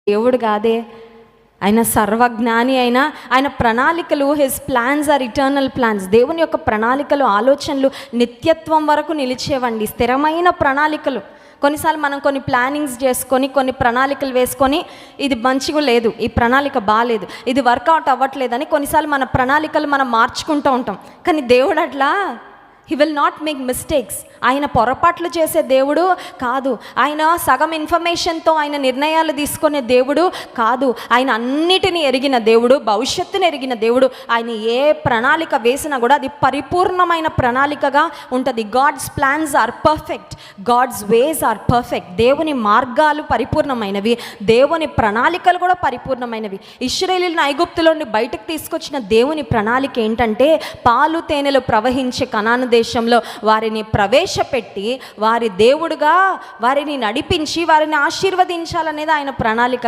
దేవుడు కాదే, ఆయన సర్వజ్ఞాని అయినా ఆయన ప్రణాళికలు, his plans are eternal plans. దేవుని యొక్క ప్రణాళికలు, ఆలోచనలు నిత్యత్వం వరకు నిలిచేవండి, స్థిరమైన ప్రణాళికలు. కొన్నిసార్లు మనం కొన్ని ప్లానింగ్స్ చేసుకొని, కొన్ని ప్రణాళికలు వేసుకొని, ఇది మంచిగా లేదు, ఈ ప్రణాళిక బాగాలేదు, ఇది వర్కౌట్ అవ్వట్లేదని కొన్నిసార్లు మన ప్రణాళికలు మనం మార్చుకుంటూ ఉంటాం. కానీ దేవుడు అట్లా he will not make mistakes. ఆయన పొరపాట్లు చేసే దేవుడు కాదు. ఆయన సగం ఇన్ఫర్మేషన్తో ఆయన నిర్ణయాలు తీసుకునే దేవుడు కాదు. ఆయన అన్నిటినీ ఎరిగిన దేవుడు, భవిష్యత్తును ఎరిగిన దేవుడు. ఆయన ఏ ప్రణాళిక వేసినా కూడా అది పరిపూర్ణమైన ప్రణాళికగా ఉంటుంది. God's plans are perfect, God's ways are perfect. దేవుని మార్గాలు పరిపూర్ణమైనవి, దేవుని ప్రణాళికలు కూడా పరిపూర్ణమైనవి. ఇశ్రాయేలీయులను ఐగుప్తులో నుండి బయటకు తీసుకొచ్చిన దేవుని ప్రణాళిక ఏంటంటే, పాలు తేనెలు ప్రవహించే కనాను దేశంలో వారిని ప్రవేశపెట్టి, వారి దేవుడుగా వారిని నడిపించి, వారిని ఆశీర్వదించాలనేది ఆయన ప్రణాళిక.